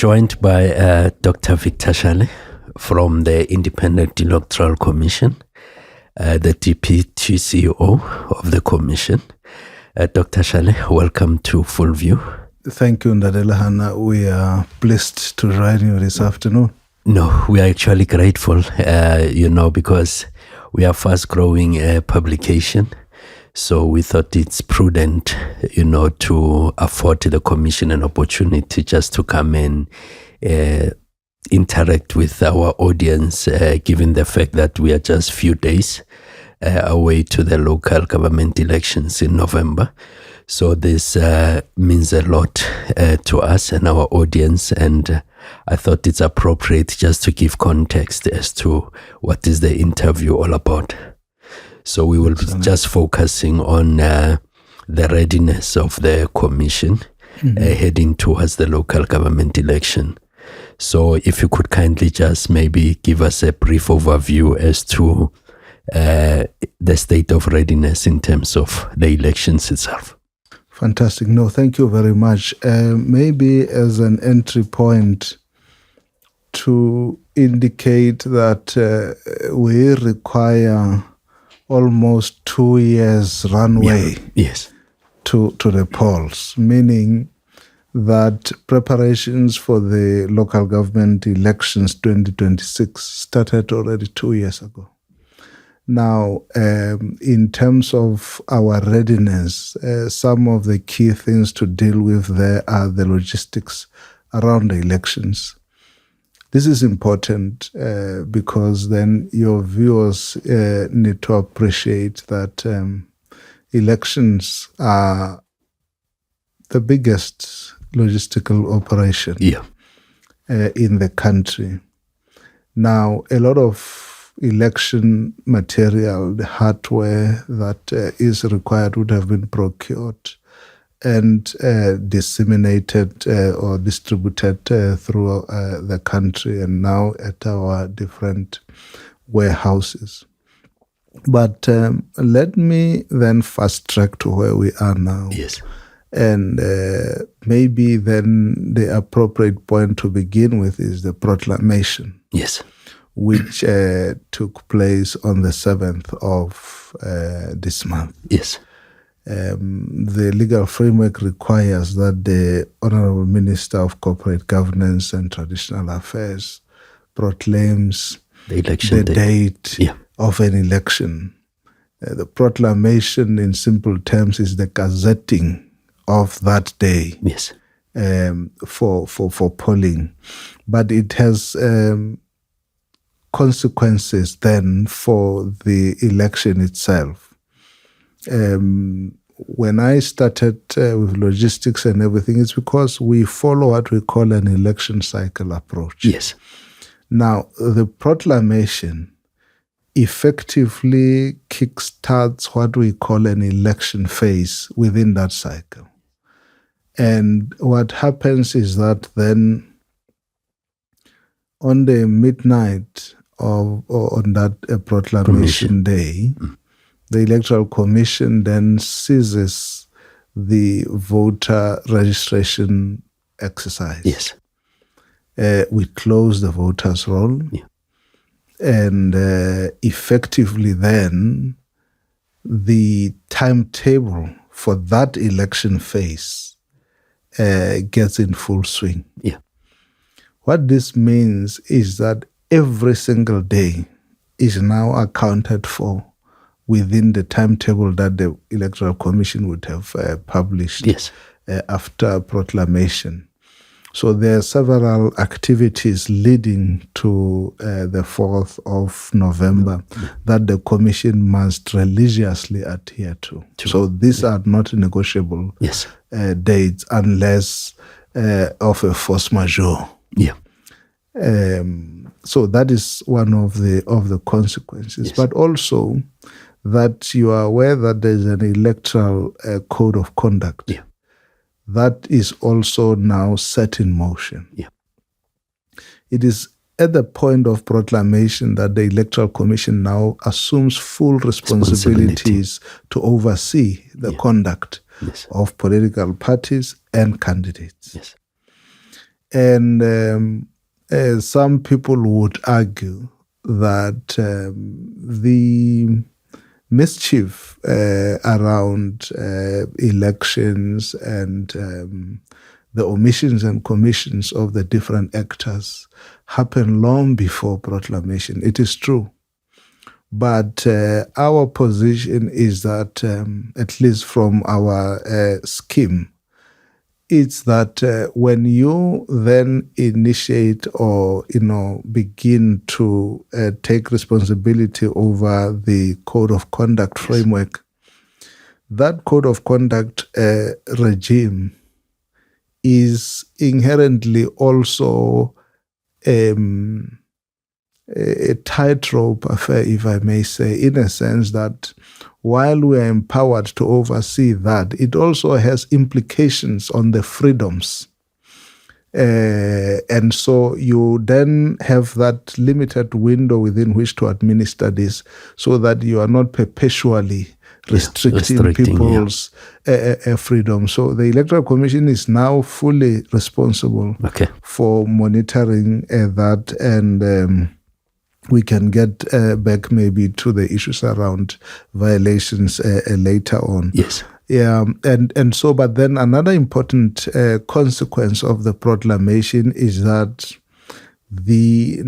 joined by Dr. Victor Shale from the Independent Electoral Commission, the Deputy CEO of the Commission. Dr. Shale, welcome to FullView. Thank you, Lehana. We are blessed to join you this afternoon. No, we are actually grateful, because we are fast-growing publication. So we thought it's prudent, to afford the Commission an opportunity just to come and interact with our audience, given the fact that we are just few days away to the local government elections in November. So this means a lot to us and our audience, and I thought it's appropriate just to give context as to what is the interview all about. So we will be just focusing on the readiness of the Commission heading towards the local government election. So if you could kindly just maybe give us a brief overview as to the state of readiness in terms of the elections itself. Fantastic. No, thank you very much. Maybe as an entry point to indicate that we require almost 2 years runway to the polls, meaning that preparations for the local government elections 2026 started already 2 years ago. Now, in terms of our readiness, some of the key things to deal with there are the logistics around the elections. This is important because then your viewers need to appreciate that elections are the biggest logistical operation in the country. Now, a lot of election material, the hardware that is required would have been procured and disseminated or distributed through the country and now at our different warehouses. But let me then fast track to where we are now. Yes. And maybe then the appropriate point to begin with is the proclamation. Yes. Which took place on the 7th of this month. Yes. The legal framework requires that the Honorable Minister of Corporate Governance and Traditional Affairs proclaims the election date of an election. The proclamation, in simple terms, is the gazetting of that day for polling. But it has consequences then for the election itself. When I started with logistics and everything, it's because we follow what we call an election cycle approach. Yes. Now, the proclamation effectively kickstarts what we call an election phase within that cycle. And what happens is that then on the midnight or on that proclamation day, the Electoral Commission then seizes the voter registration exercise. Yes. We close the voters' roll. Yeah. And effectively then, the timetable for that election phase gets in full swing. Yeah. What this means is that every single day is now accounted for within the timetable that the Electoral Commission would have published after proclamation. So there are several activities leading to the 4th of November that the Commission must religiously adhere to. So these are not negotiable dates unless of a force majeure. Yeah. So that is one of the consequences. But also that you are aware that there is an electoral code of conduct. Yeah. That is also now set in motion. Yeah. It is at the point of proclamation that the Electoral Commission now assumes full responsibilities to oversee the conduct of political parties and candidates. Yes. And some people would argue that the mischief around elections and the omissions and commissions of the different actors happened long before proclamation. It is true. But our position is that, at least from our scheme, it's that when you then initiate or begin to take responsibility over the code of conduct framework, that code of conduct regime is inherently also a tightrope affair, if I may say, in a sense that while we are empowered to oversee that, it also has implications on the freedoms. And so you then have that limited window within which to administer this, so that you are not perpetually restricting people's freedom. So the Electoral Commission is now fully responsible for monitoring that, and we can get back maybe to the issues around violations later on. Yes. Yeah, and so, but then another important consequence of the proclamation is that the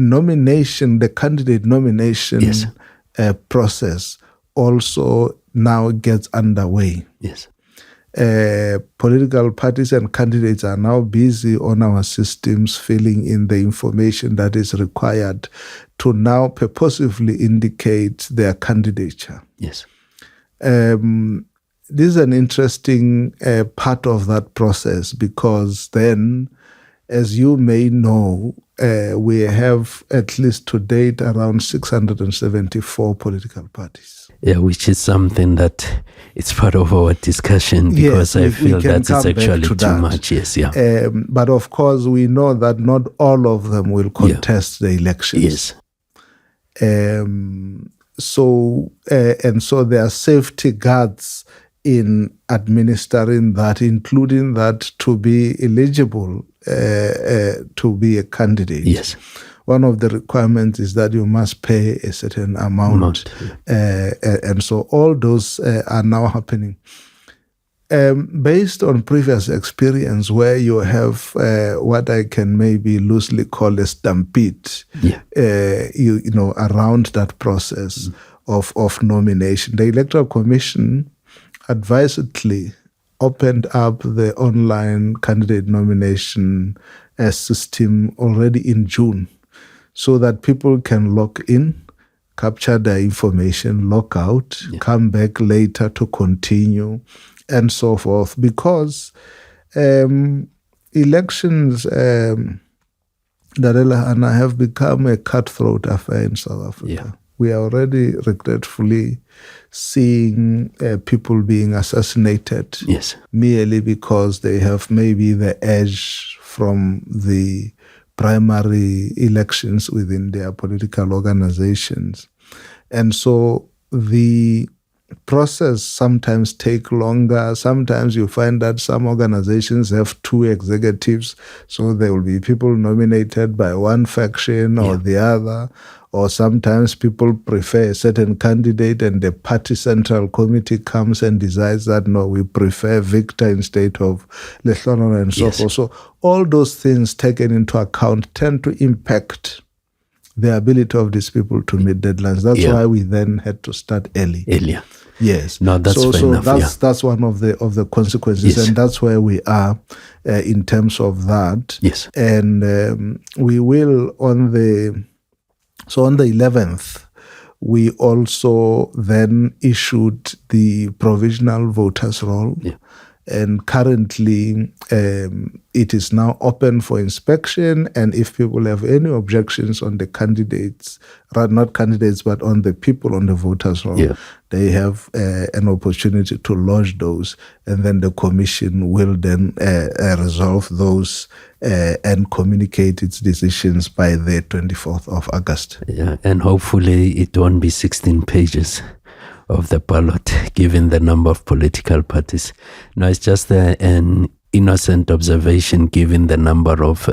candidate nomination process also now gets underway. Yes. Political parties and candidates are now busy on our systems filling in the information that is required to now purposively indicate their candidature. Yes. This is an interesting part of that process, because then, as you may know, we have at least to date around 674 political parties. Yeah, which is something that it's part of our discussion, because I feel that it's actually too much. Yes, yeah. But of course, we know that not all of them will contest the elections. Yes. So there are safety guards in administering that, including that to be eligible to be a candidate. Yes. One of the requirements is that you must pay a certain amount. And so all those are now happening. Based on previous experience, where you have what I can maybe loosely call a stampede, around that process of nomination, the Electoral Commission advisedly opened up the online candidate nomination system already in June, so that people can log in, capture their information, log out, come back later to continue, and so forth. Because elections, Lehana, have become a cutthroat affair in South Africa. Yeah. We are already regretfully seeing people being assassinated merely because they have maybe the edge from the primary elections within their political organizations. And so the process sometimes take longer. Sometimes you find that some organizations have two executives, so there will be people nominated by one faction or the other. Or sometimes people prefer a certain candidate, and the party central committee comes and decides that, no, we prefer Victor instead of Lehlohonolo, and so forth. So all those things taken into account tend to impact the ability of these people to meet deadlines. That's why we then had to start earlier. Yes. No, that's fair enough. That's one of the consequences, and that's where we are in terms of that. Yes. And we will on the 11th, we also then issued the provisional voters roll. Yeah. And currently, it is now open for inspection. And if people have any objections on the candidates, not candidates, but on the people on the voters roll, they have an opportunity to lodge those. And then the commission will then resolve those and communicate its decisions by the 24th of August. Yeah, and hopefully it won't be 16 pages of the ballot, given the number of political parties. No, it's just an innocent observation given the number of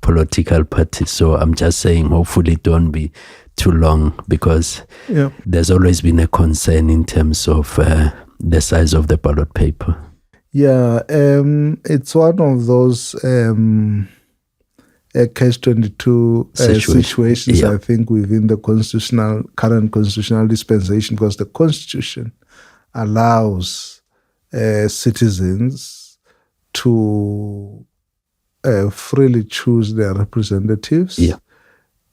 political parties. So I'm just saying, hopefully it won't be too long, because there's always been a concern in terms of the size of the ballot paper. Yeah, it's one of those catch-22 situations, I think, within the current constitutional dispensation, because the Constitution allows citizens to freely choose their representatives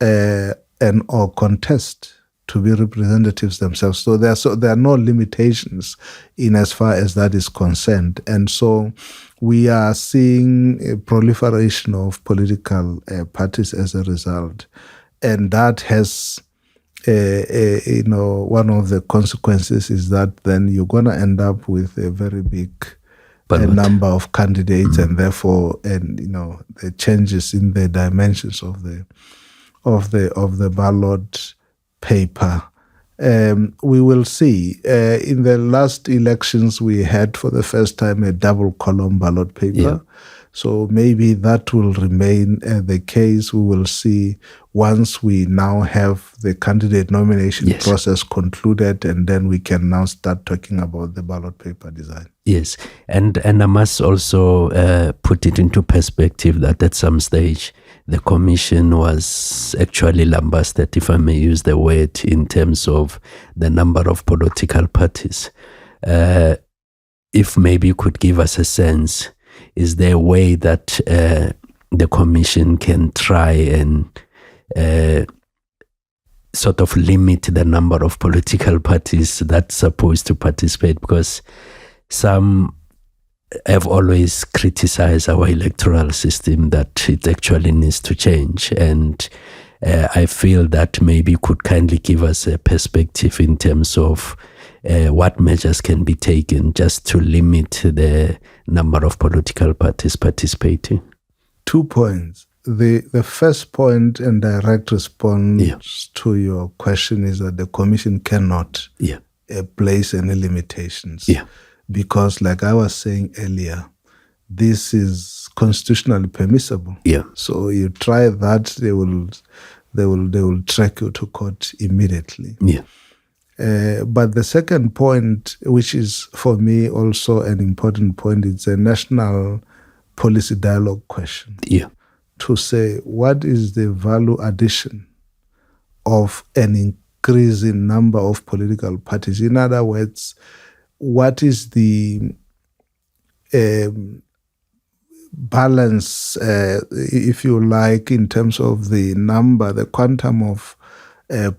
and or contest to be representatives themselves. So there are no limitations in as far as that is concerned. And so we are seeing a proliferation of political parties as a result. And that has, one of the consequences is that then you're going to end up with a very big number of candidates, and therefore, the changes in the dimensions of the ballot paper. We will see. In the last elections, we had for the first time a double column ballot paper. Yeah. So maybe that will remain the case. We will see once we now have the candidate nomination process concluded, and then we can now start talking about the ballot paper design. Yes, and I must also put it into perspective that at some stage the commission was actually lambasted, if I may use the word, in terms of the number of political parties. If maybe you could give us a sense, is there a way that the commission can try and sort of limit the number of political parties that's supposed to participate? Because some have always criticized our electoral system, that it actually needs to change. And I feel that maybe could kindly give us a perspective in terms of what measures can be taken just to limit the number of political parties participating. 2 points. The first point and direct response to your question is that the commission cannot place any limitations. Because, like I was saying earlier, this is constitutionally permissible. So you try that, they will track you to court immediately. But the second point, which is for me also an important point, it's a national policy dialogue question. To say, what is the value addition of an increasing number of political parties? In other words, what is the balance, if you like, in terms of the number, the quantum of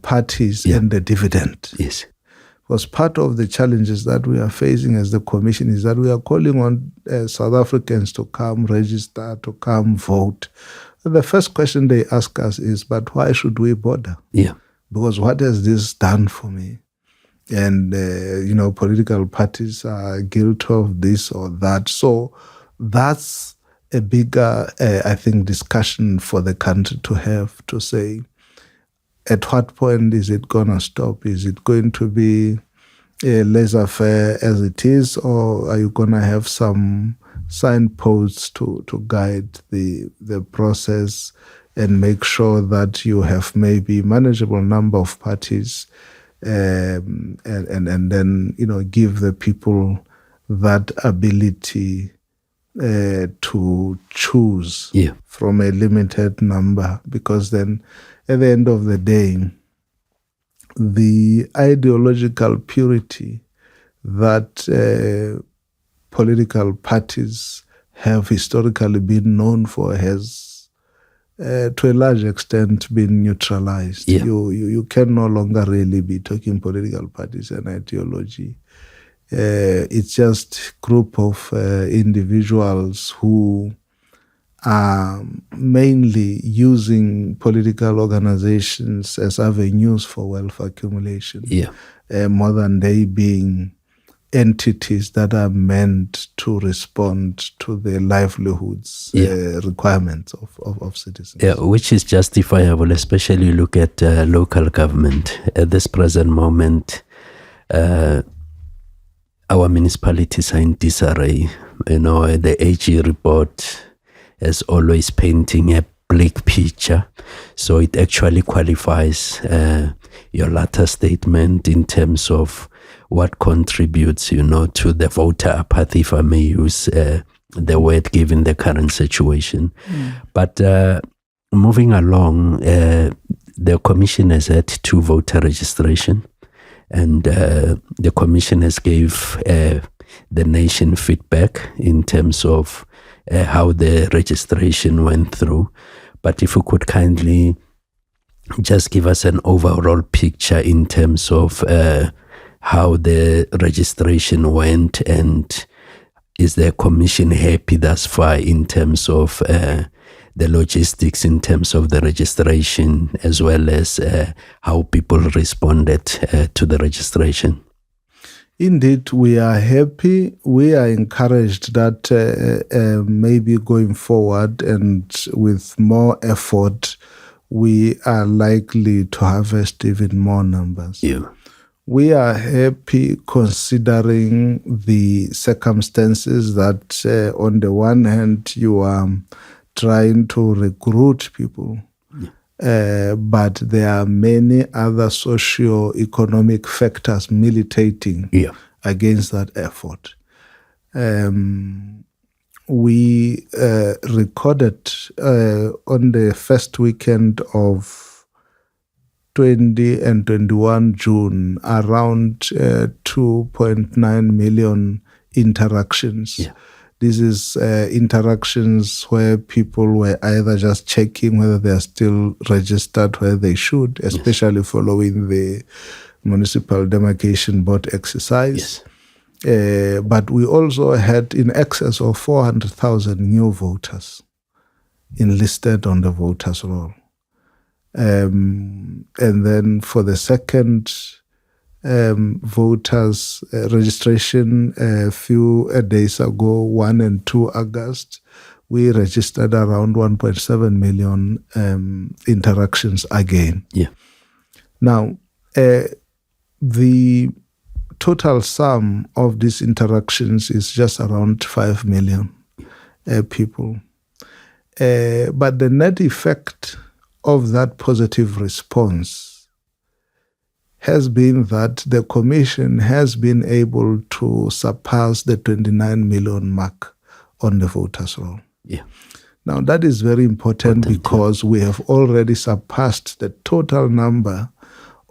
parties and the dividend? Because part of the challenges that we are facing as the commission is that we are calling on South Africans to come register, to come vote. The first question they ask us is, but why should we bother? Because what has this done for me? And, political parties are guilty of this or that. So that's a bigger, I think, discussion for the country to have, to say, at what point is it going to stop? Is it going to be laissez-faire as it is, or are you going to have some signposts to guide the process and make sure that you have maybe manageable number of parties, and then give the people that ability to choose from a limited number? Because then at the end of the day, the ideological purity that political parties have historically been known for has to a large extent been neutralized. You can no longer really be talking political parties and ideology. It's just a group of individuals who are mainly using political organizations as avenues for wealth accumulation, more than they being entities that are meant to respond to the livelihoods requirements of citizens. Which is justifiable, especially you look at local government. At this present moment, our municipalities are in disarray. the AG report is always painting a bleak picture. So it actually qualifies your latter statement in terms of what contributes, to the voter apathy, if I may use the word, given the current situation. But moving along, the commission has had 2 voter registration, and the commission has gave the nation feedback in terms of how the registration went through. But if you could kindly just give us an overall picture in terms of how the registration went, and is the commission happy thus far in terms of the logistics, in terms of the registration, as well as how people responded to the registration? Indeed, we are happy. We are encouraged that maybe going forward and with more effort, we are likely to harvest even more numbers. Yeah. We are happy considering the circumstances that on the one hand, you are trying to recruit people, but there are many other socio-economic factors militating against that effort. We recorded on the first weekend of 20 and 21 June around 2.9 million interactions. Yeah. This is interactions where people were either just checking whether they are still registered where they should, especially following the Municipal Demarcation Board exercise. But we also had in excess of 400,000 new voters enlisted on the voters roll. And then for the second voters registration a few days ago, 1 and 2 August, we registered around 1.7 million interactions again. Yeah. Now, the total sum of these interactions is just around 5 million people. But the net effect of that positive response has been that the Commission has been able to surpass the 29 million mark on the voters roll. Yeah. Now, that is very important because we have already surpassed the total number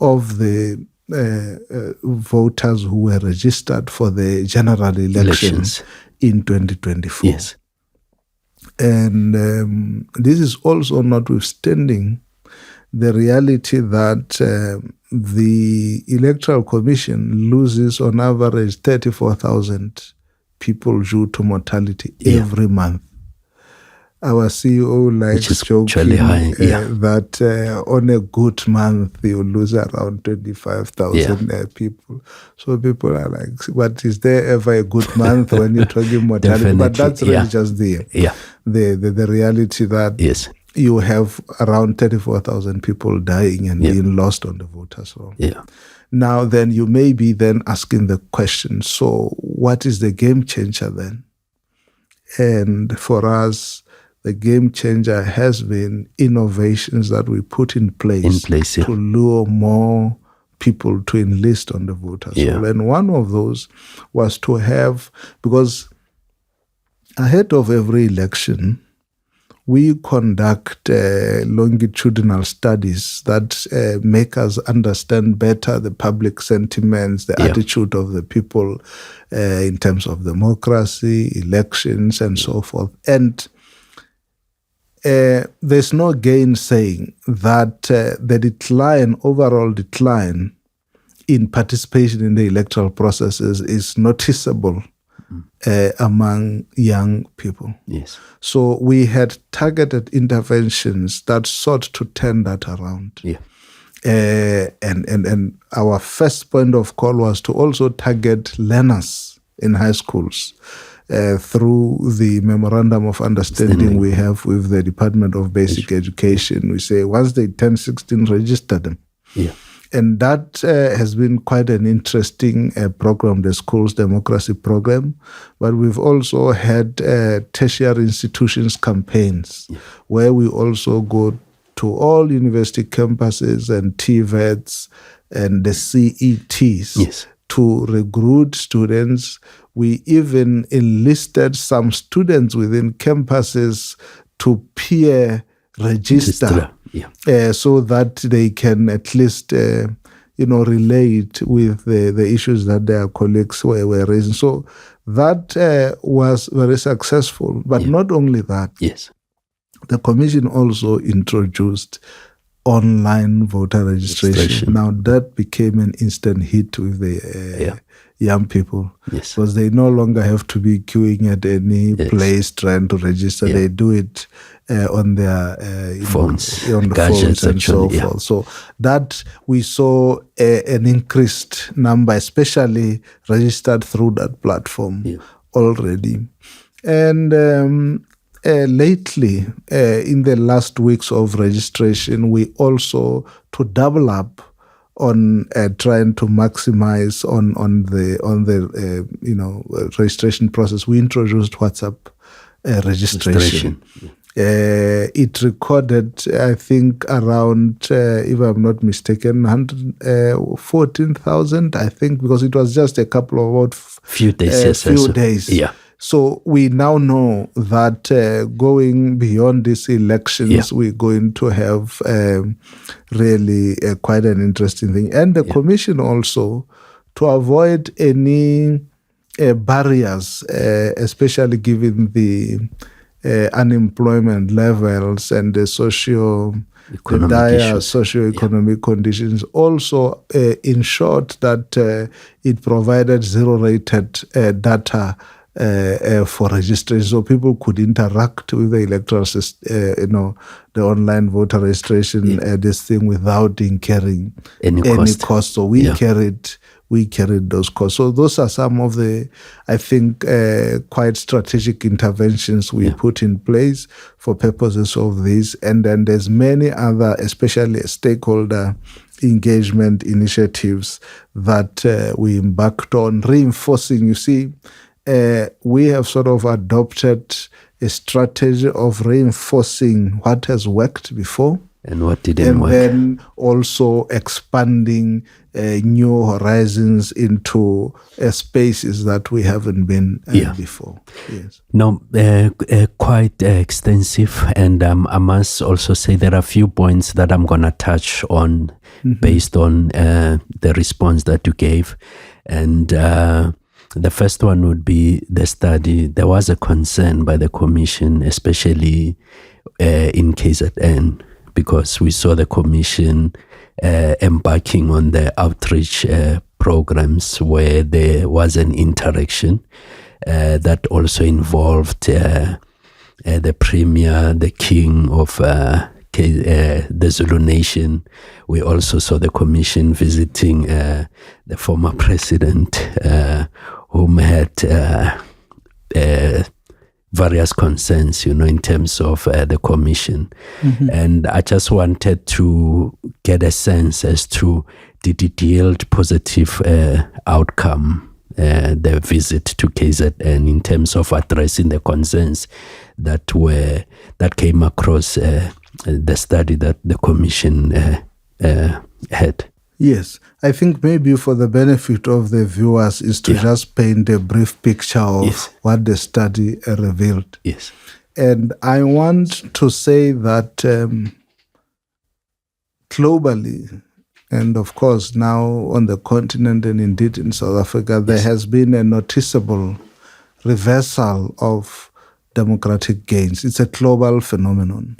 of the voters who were registered for the general elections in 2024. Yes. And this is also notwithstanding the reality that the Electoral Commission loses on average 34,000 people due to mortality every month. Our CEO likes joking that on a good month you lose around 25,000 people. So people are like, "But is there ever a good month when you're talking mortality?" But that's really just the reality that you have around 34,000 people dying and being lost on the voters roll. Yeah. Now then you may be then asking the question, so what is the game changer then? And for us, the game changer has been innovations that we put in place to lure more people to enlist on the voters roll. And one of those was to have, because ahead of every election, we conduct longitudinal studies that make us understand better the public sentiments, the attitude of the people in terms of democracy, elections, and so forth. And there's no gainsaying that the overall decline in participation in the electoral processes is noticeable among young people. Yes. So we had targeted interventions that sought to turn that around. Yeah. And our first point of call was to also target learners in high schools through the memorandum of understanding we have with the Department of Basic Education. We say once they turn 16, register them. Yeah. And that has been quite an interesting program, the Schools Democracy Program. But we've also had tertiary institutions campaigns where we also go to all university campuses and TVETs and the CETs to recruit students. We even enlisted some students within campuses to peer register. So that they can at least, relate with the issues that their colleagues were raising. So that was very successful. But not only that, the commission also introduced online voter registration. Now that became an instant hit with the young people, because they no longer have to be queuing at any place trying to register. They do it on their phones, on the phones and so forth. So that we saw an increased number, especially registered through that platform already. And lately, in the last weeks of registration, we also, to double up on trying to maximize on the registration process, we introduced WhatsApp registration. It recorded, I think, around, if I'm not mistaken, 114,000, I think, because it was just a couple of few days. So we now know that going beyond these elections, we're going to have really quite an interesting thing. And the commission also, to avoid any barriers, especially given the unemployment levels and the dire socio-economic conditions, also ensured that it provided zero-rated data for registration, so people could interact with the electoral system, the online voter registration, this thing, without incurring any cost. So we carried those costs. So those are some of the, I think, quite strategic interventions we put in place for purposes of this. And then there's many other, especially stakeholder engagement initiatives that we embarked on, reinforcing, you see, we have sort of adopted a strategy of reinforcing what has worked before and what didn't work. And then also expanding new horizons into spaces that we haven't been before. No, quite extensive. And I must also say there are a few points that I'm going to touch on based on the response that you gave. And the first one would be the study. There was a concern by the commission, especially in KZN, because we saw the commission embarking on the outreach programs where there was an interaction that also involved the premier, the king of the Zulu Nation. We also saw the commission visiting the former president, whom had various concerns, in terms of the commission. And I just wanted to get a sense as to, did it yield positive outcome, the visit to KZN, in terms of addressing the concerns that came across the study that the commission had? Yes, I think maybe for the benefit of the viewers is to just paint a brief picture of what the study revealed. And I want to say that globally, and of course now on the continent and indeed in South Africa, there has been a noticeable reversal of democratic gains. It's a global phenomenon.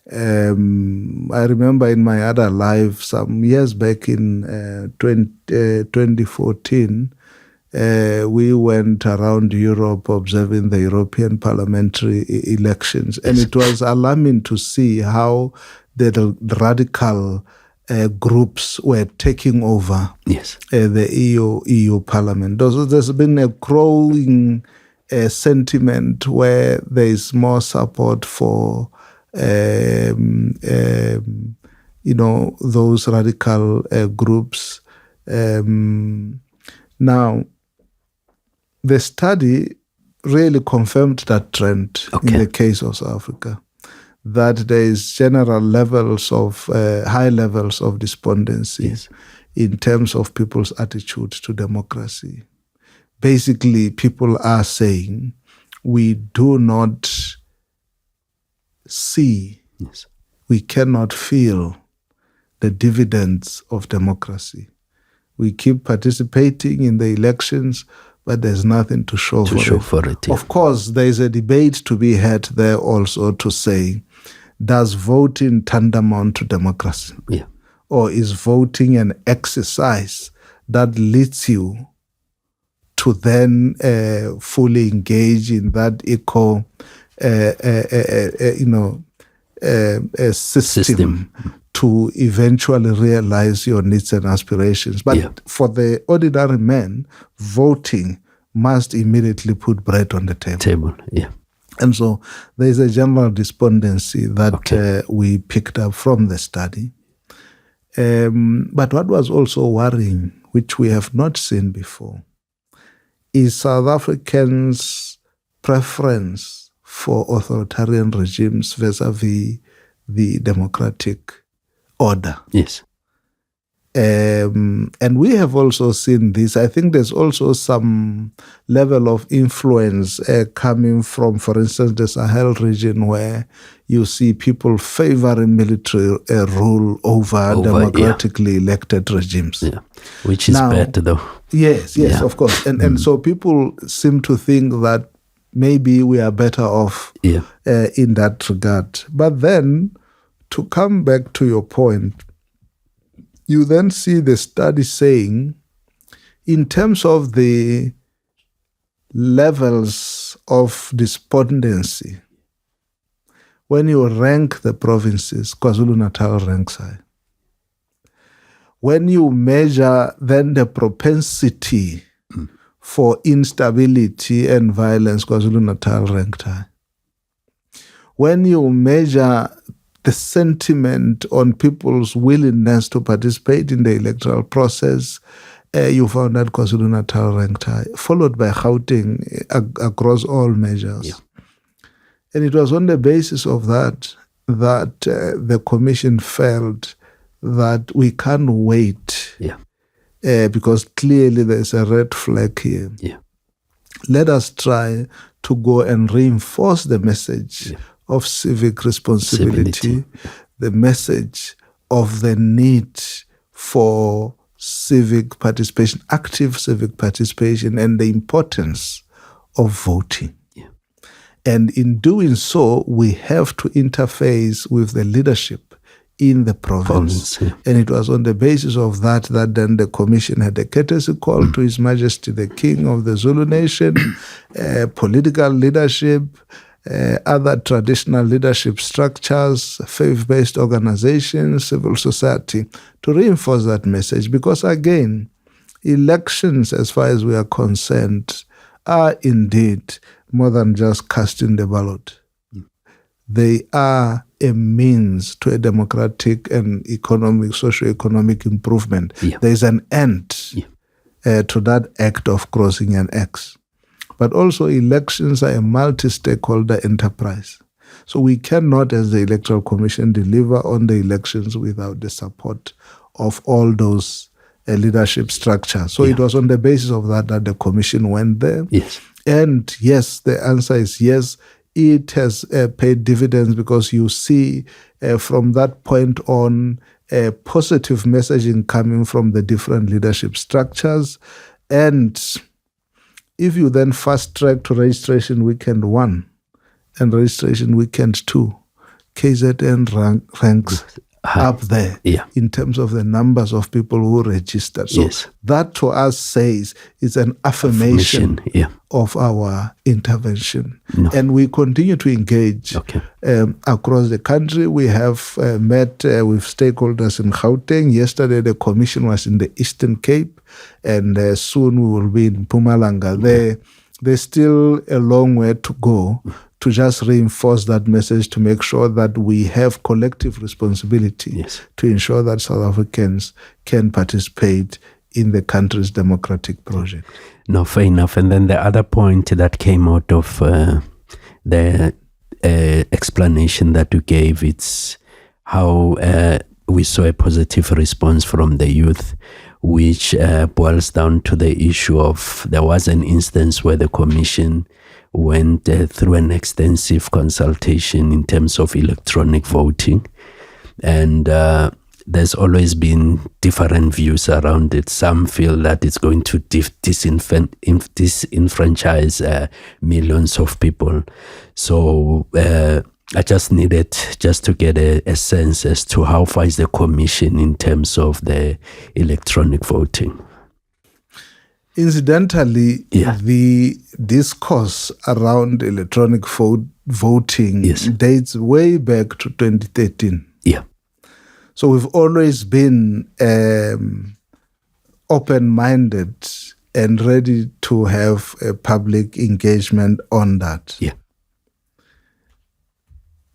I remember in my other life, some years back in 2014, we went around Europe observing the European parliamentary elections. And it was alarming to see how the radical groups were taking over the EU Parliament. There's been a growing sentiment where there is more support for those radical groups. Now, the study really confirmed that trend in the case of South Africa, that there is general levels of high levels of despondency in terms of people's attitude to democracy. Basically, people are saying we do not see, we cannot feel the dividends of democracy. We keep participating in the elections, but there's nothing to show for it. Of course, there is a debate to be had there also to say, does voting tantamount to democracy? Yeah. Or is voting an exercise that leads you to then fully engage in that system to eventually realize your needs and aspirations? But for the ordinary man, voting must immediately put bread on the table. And so there's a general despondency that we picked up from the study. But what was also worrying, which we have not seen before, is South Africans' preference for authoritarian regimes vis-a-vis the democratic order. Yes. And we have also seen this. I think there's also some level of influence coming from, for instance, the Sahel region, where you see people favoring military rule over democratically elected regimes. Yeah, which is better though. Yes, of course. And so people seem to think that maybe we are better off in that regard. But then, to come back to your point, you then see the study saying, in terms of the levels of despondency, when you rank the provinces, KwaZulu-Natal ranks high. When you measure then the propensity for instability and violence, KwaZulu-Natal ranked high. When you measure the sentiment on people's willingness to participate in the electoral process, you found that KwaZulu-Natal ranked high, followed by Gauteng across all measures. Yeah. And it was on the basis of that the commission felt that we can't wait, because clearly there's a red flag here. Yeah. Let us try to go and reinforce the message of civic responsibility, the message of the need for civic participation, active civic participation, and the importance of voting. Yeah. And in doing so, we have to interface with the leadership in the province. And it was on the basis of that then the commission had a courtesy call to His Majesty the King of the Zulu Nation, political leadership, other traditional leadership structures, faith-based organizations, civil society, to reinforce that message. Because again, elections, as far as we are concerned, are indeed more than just casting the ballot. They are a means to a democratic and socio-economic improvement. There is an end to that act of crossing an X. But also elections are a multi-stakeholder enterprise. So we cannot, as the Electoral Commission, deliver on the elections without the support of all those leadership structures. So it was on the basis of that the commission went there. Yes. And yes, the answer is yes. It has paid dividends, because you see from that point on positive messaging coming from the different leadership structures. And if you then fast track to registration weekend 1 and registration weekend 2, KZN ranks up there in terms of the numbers of people who registered. So that to us says it's an affirmation of our intervention. And we continue to engage across the country. We have met with stakeholders in Gauteng. Yesterday the commission was in the Eastern Cape, and soon we will be in Mpumalanga. There there's still a long way to go to just reinforce that message, to make sure that we have collective responsibility to ensure that South Africans can participate in the country's democratic project. No, fair enough. And then the other point that came out of the explanation that you gave, it's how we saw a positive response from the youth, which boils down to the issue of, there was an instance where the commission went through an extensive consultation in terms of electronic voting. And there's always been different views around it. Some feel that it's going to disenfranchise millions of people. So I just needed to get a sense as to how far is the commission in terms of the electronic voting. Incidentally, the discourse around electronic voting dates way back to 2013. Yeah. So we've always been open-minded and ready to have a public engagement on that. Yeah.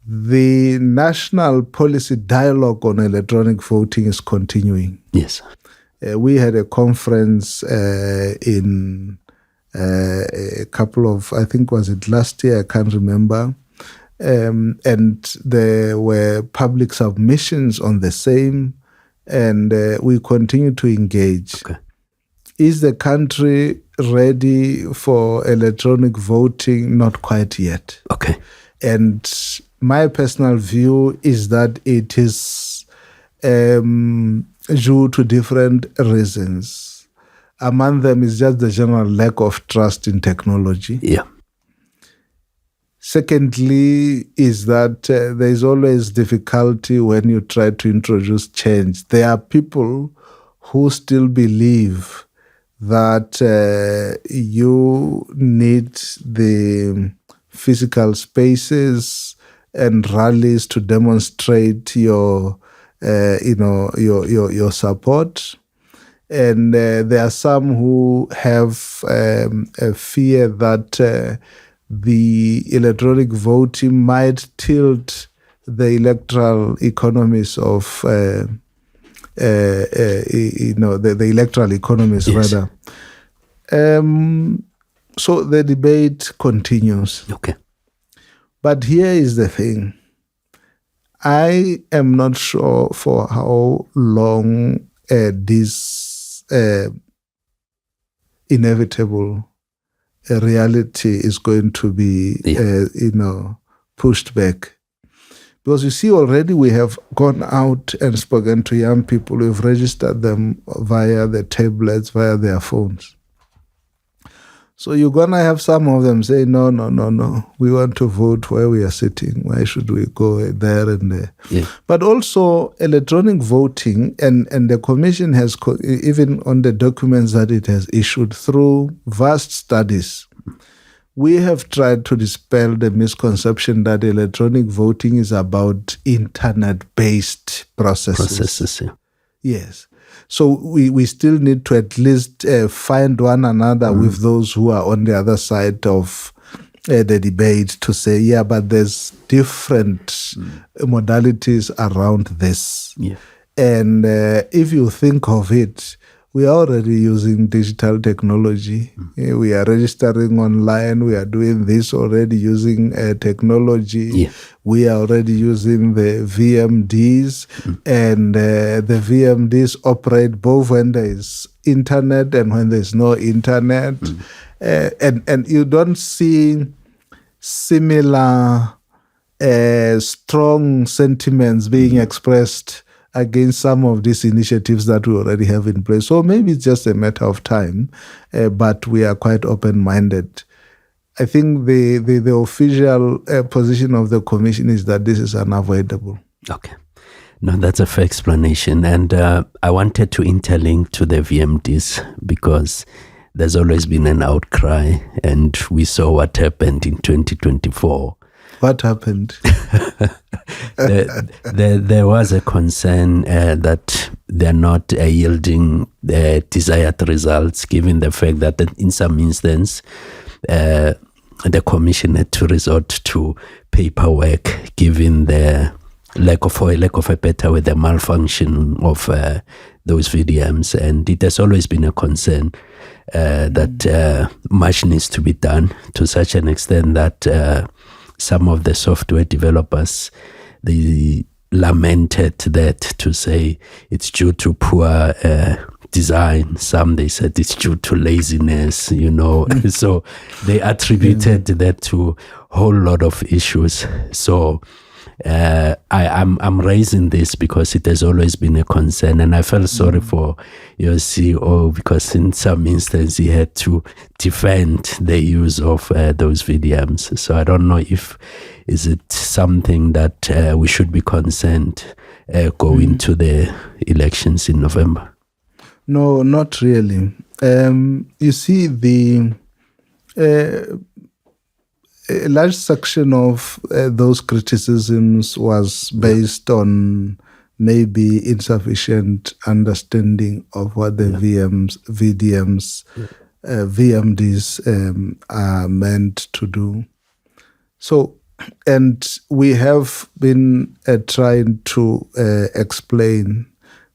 The national policy dialogue on electronic voting is continuing. Yes. We had a conference in a couple of, I think was it last year, I can't remember. And there were public submissions on the same, and we continue to engage. Okay. Is the country ready for electronic voting? Not quite yet. Okay. And my personal view is that it is due to different reasons. Among them is just the general lack of trust in technology. Yeah. Secondly, is that there is always difficulty when you try to introduce change. There are people who still believe that you need the physical spaces and rallies to demonstrate your support. And there are some who have a fear that the electronic voting might tilt the electoral economies of the electoral economies rather. So the debate continues. Okay. But here is the thing. I am not sure for how long this inevitable reality is going to be, pushed back. Because you see, already we have gone out and spoken to young people. We've registered them via their tablets, via their phones. So you're going to have some of them say, no. We want to vote where we are sitting. Why should we go there and there? Yeah. But also electronic voting, and the Commission has, even on the documents that it has issued through vast studies, we have tried to dispel the misconception that electronic voting is about internet-based processes. Yes. So we still need to at least find one another with those who are on the other side of the debate to say, but there's different modalities around this. Yeah. And if you think of it, we are already using digital technology. We are registering online. We are doing this already using technology. Yeah. We are already using the VMDs, and the VMDs operate both when there is internet and when there is no internet. And you don't see similar strong sentiments being expressed against some of these initiatives that we already have in place. So maybe it's just a matter of time, but we are quite open-minded. I think the official position of the Commission is that this is unavoidable. Okay. No, that's a fair explanation. And I wanted to interlink to the VMDs because there's always been an outcry, and we saw what happened in 2024. What happened? There was a concern that they're not yielding the desired results, given the fact that in some instance, the commission had to resort to paperwork, given the lack of a better way, the malfunction of those VDMs. And it has always been a concern that much needs to be done, to such an extent that some of the software developers, they lamented that, to say it's due to poor design. Some, they said it's due to laziness, so they attributed that to a whole lot of issues. So I'm raising this because it has always been a concern, and I felt sorry for your CEO, because in some instance he had to defend the use of those VDMs. So I don't know is it something that we should be concerned going to the elections in November? No, not really. You see, a large section of those criticisms was based on maybe insufficient understanding of what the VMDs are meant to do. So, and we have been trying to explain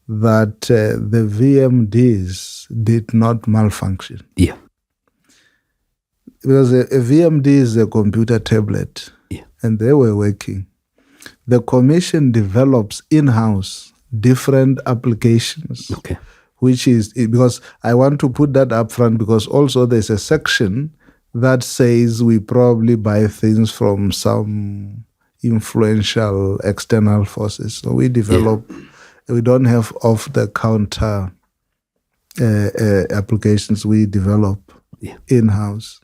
that the VMDs did not malfunction. Yeah. Because a VMD is a computer tablet, and they were working. The commission develops in-house different applications, which is, because I want to put that up front, because also there's a section that says we probably buy things from some influential external forces. So we develop, we don't have off-the-counter applications, we develop in-house.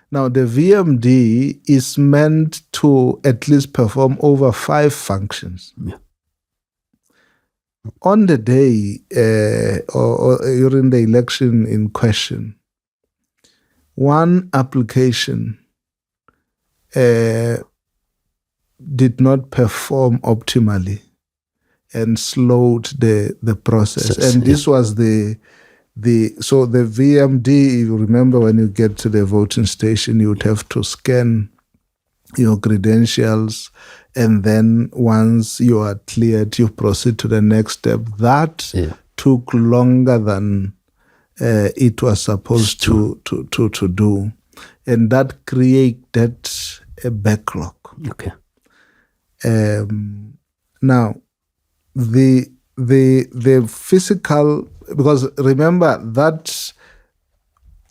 Now, the VMD is meant to at least perform over 5 functions. Yeah. On the day or during the election in question, one application did not perform optimally and slowed the process. And this was so the VMD, you remember, when you get to the voting station, you would have to scan your credentials, and then once you are cleared, you proceed to the next step. That took longer than it was supposed to do, and that created a backlog. Okay. Now, the physical, because remember that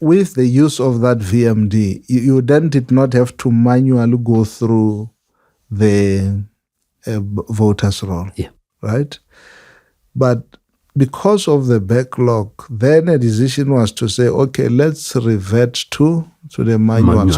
with the use of that VMD, you then did not have to manually go through the voters' roll, right? But because of the backlog, then a decision was to say, okay, let's revert to the manual.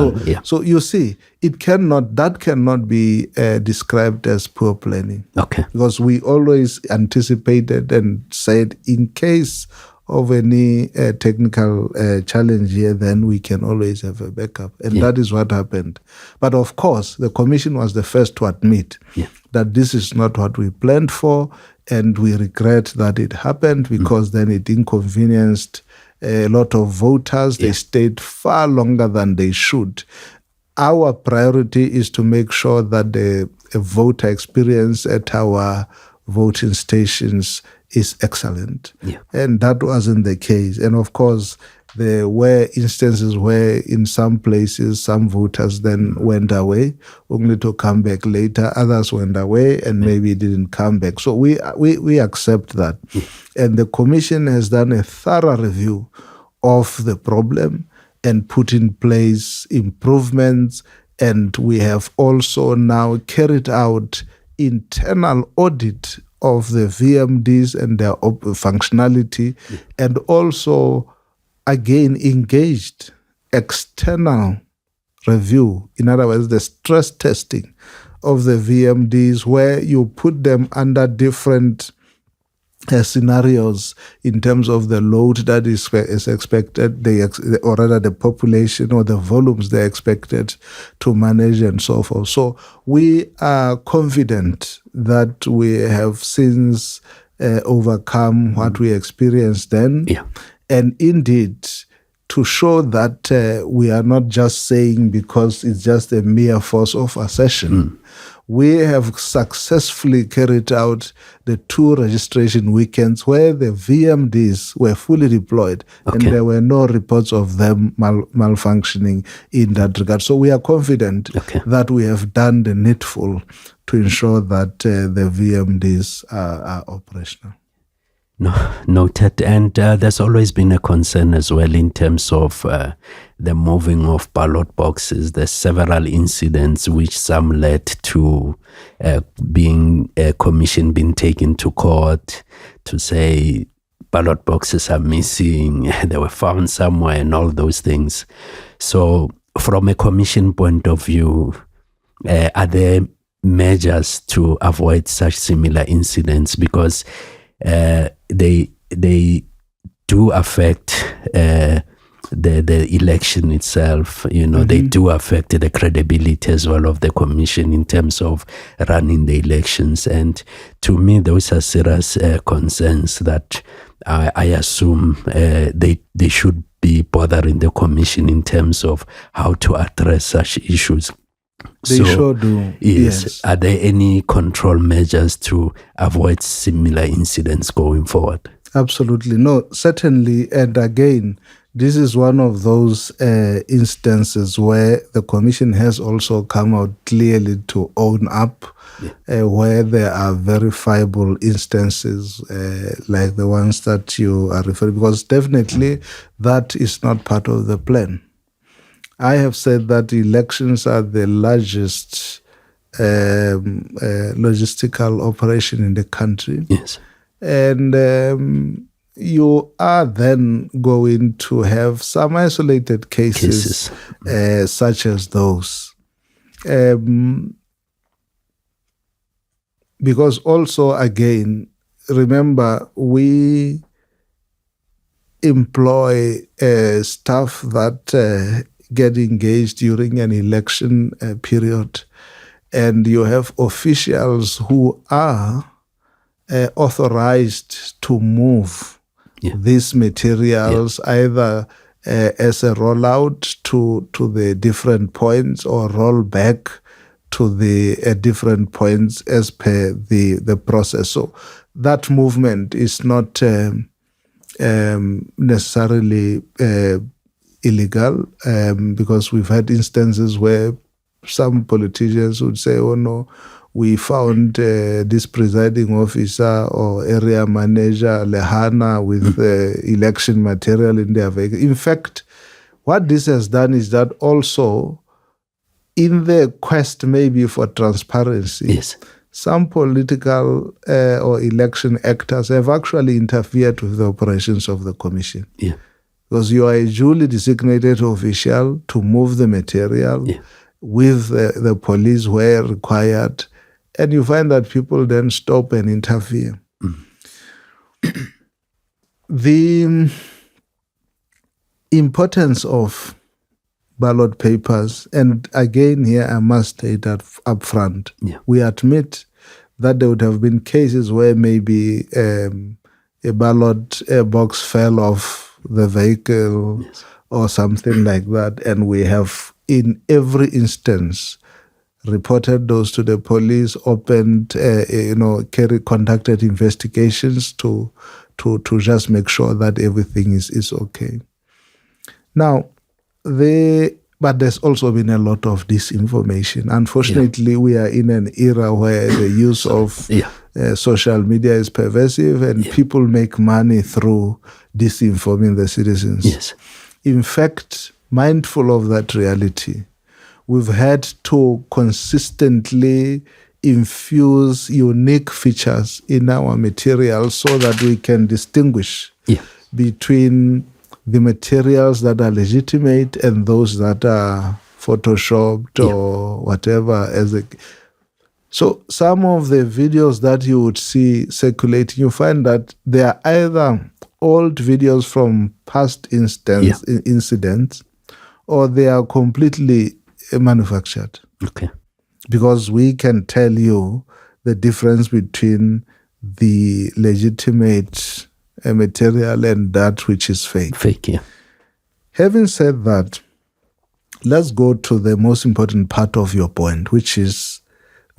So you see, that cannot be described as poor planning. Okay. Because we always anticipated and said, in case of any technical challenge here, then we can always have a backup. And that is what happened. But of course, the commission was the first to admit that this is not what we planned for, and we regret that it happened, because then it inconvenienced a lot of voters. They stayed far longer than they should. Our priority is to make sure that the voter experience at our voting stations is excellent. And that wasn't the case. And of course, there were instances where in some places, some voters then went away, only to come back later. Others went away and maybe didn't come back. So we accept that. And the commission has done a thorough review of the problem and put in place improvements. And we have also now carried out internal audit of the VMDs and their functionality, and also again engaged external review. In other words, the stress testing of the VMDs, where you put them under different scenarios in terms of the load that is expected, or rather the population or the volumes they're expected to manage, and so forth. So we are confident that we have since overcome what we experienced then. And indeed, to show that we are not just saying because it's just a mere force of assertion. We have successfully carried out the 2 registration weekends where the VMDs were fully deployed, and there were no reports of them malfunctioning in that regard. So we are confident that we have done the needful to ensure that the VMDs are operational. No, noted. And there's always been a concern as well in terms of the moving of ballot boxes. There's several incidents which some led to being a commission being taken to court to say ballot boxes are missing, they were found somewhere and all those things. So from a commission point of view, are there measures to avoid such similar incidents? Because they do affect the election itself. They do affect the credibility as well of the commission in terms of running the elections. And to me, those are serious concerns that I assume they should be bothering the commission in terms of how to address such issues. They sure do. Yes. Are there any control measures to avoid similar incidents going forward? Absolutely. No, certainly. And again, this is one of those instances where the Commission has also come out clearly to own up where there are verifiable instances like the ones that you are referring, because definitely that is not part of the plan. I have said that elections are the largest logistical operation in the country. Yes. And you are then going to have some isolated cases. Such as those. Because also, again, remember, we employ staff that get engaged during an election period, and you have officials who are authorized to move these materials either as a rollout to the different points or roll back to the different points as per the process. So that movement is not necessarily illegal, because we've had instances where some politicians would say, oh no, we found this presiding officer or area manager, Lehana, with election material in their vehicle. In fact, what this has done is that also, in the quest maybe for transparency, some political or election actors have actually interfered with the operations of the Commission. Because you are a duly designated official to move the material with the police where required, and you find that people then stop and interfere. The importance of ballot papers, and again here I must state that up front, we admit that there would have been cases where maybe a ballot box fell off the vehicle or something like that, and we have in every instance reported those to the police, opened conducted investigations to just make sure that everything is okay. Now but there's also been a lot of disinformation. Unfortunately, we are in an era where the use of social media is pervasive, and people make money through disinforming the citizens. In fact, mindful of that reality, we've had to consistently infuse unique features in our materials so that we can distinguish between the materials that are legitimate and those that are photoshopped or whatever. So some of the videos that you would see circulating, you find that they are either old videos from past incidents, or they are completely manufactured. Because we can tell you the difference between the legitimate material and that which is fake. Having said that, let's go to the most important part of your point, which is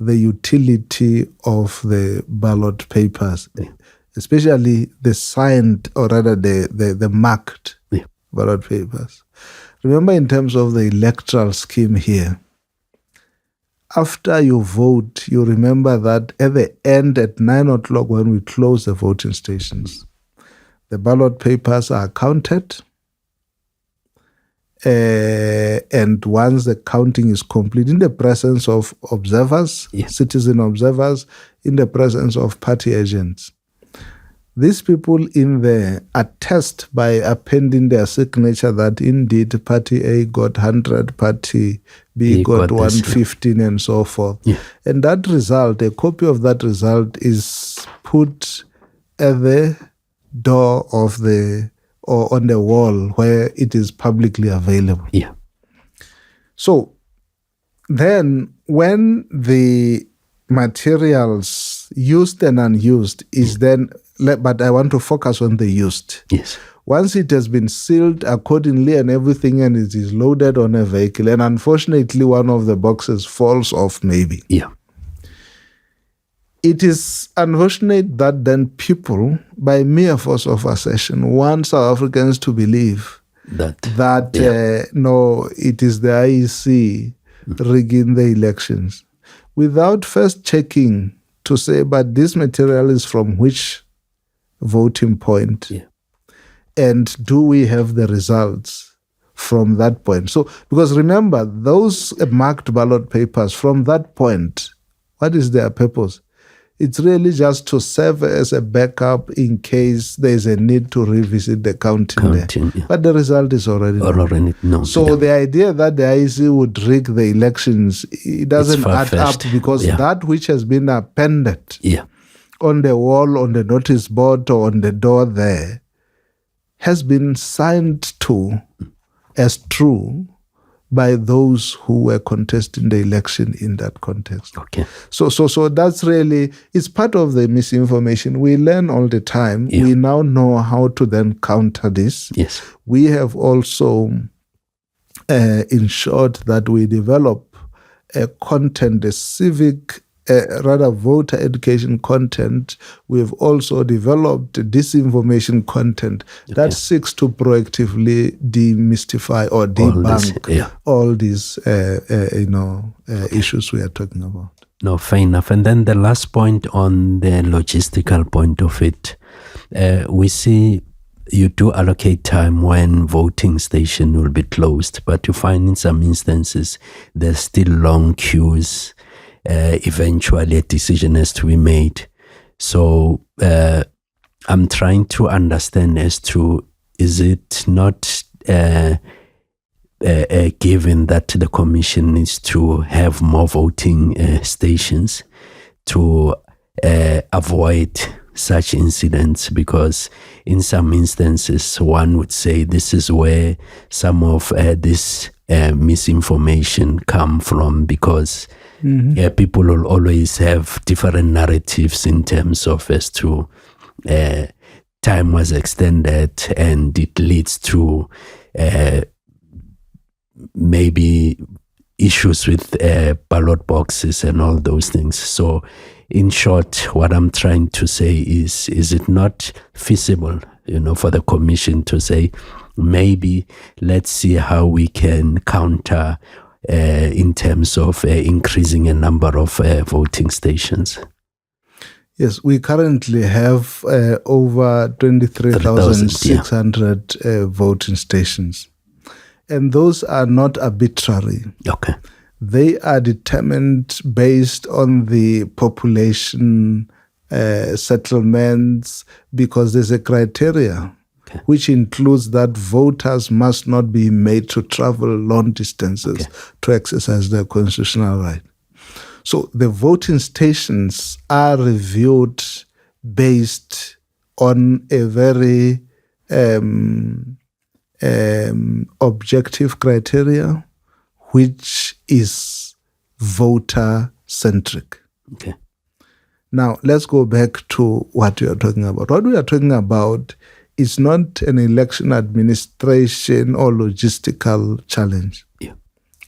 the utility of the ballot papers, especially the signed, or rather the marked ballot papers. Remember, in terms of the electoral scheme here, after you vote, you remember that at the end, at 9 o'clock, when we close the voting stations, the ballot papers are counted. And once the counting is complete, in the presence of observers, citizen observers, in the presence of party agents, these people in there attest by appending their signature that indeed Party A got 100, Party B got 115, and so forth. And that result, a copy of that result, is put at the door of the, or on the wall where it is publicly available. So then when the materials used and unused is then, but I want to focus on the used. Once it has been sealed accordingly and everything, and it is loaded on a vehicle, and unfortunately one of the boxes falls off maybe. It is unfortunate that then people, by mere force of assertion, want South Africans to believe that no, it is the IEC rigging the elections, without first checking to say, but this material is from which voting point? And do we have the results from that point? So, because remember, those marked ballot papers, from that point, what is their purpose? It's really just to serve as a backup in case there's a need to revisit the counting there. But the result is already known. So the idea that the IEC would rig the elections, it doesn't add up, because that which has been appended on the wall, on the notice board, or on the door there, has been signed to as true by those who were contesting the election in that context. So that's really, it's part of the misinformation. We learn all the time. We now know how to then counter this. We have also ensured that we develop a content, a civic, rather voter education content. We've also developed disinformation content that seeks to proactively demystify or debunk all these issues we are talking about. No, fair enough. And then the last point on the logistical point of it, we see you do allocate time when voting station will be closed, but you find in some instances there's still long queues. Eventually a decision has to be made. So I'm trying to understand as to, is it not given that the commission needs to have more voting stations to avoid such incidents? Because in some instances one would say this is where some of this misinformation come from, because people will always have different narratives in terms of as to time was extended, and it leads to maybe issues with ballot boxes and all those things. So in short, what I'm trying to say is it not feasible, for the commission to say, maybe let's see how we can counter in terms of increasing a number of voting stations? Yes, we currently have over 23,600 voting stations. And those are not arbitrary. They are determined based on the population settlements, because there's a criteria which includes that voters must not be made to travel long distances to exercise their constitutional right. So the voting stations are reviewed based on a very objective criteria, which is voter-centric. Now, let's go back to what we are talking about. What we are talking about it's not an election administration or logistical challenge. Yeah.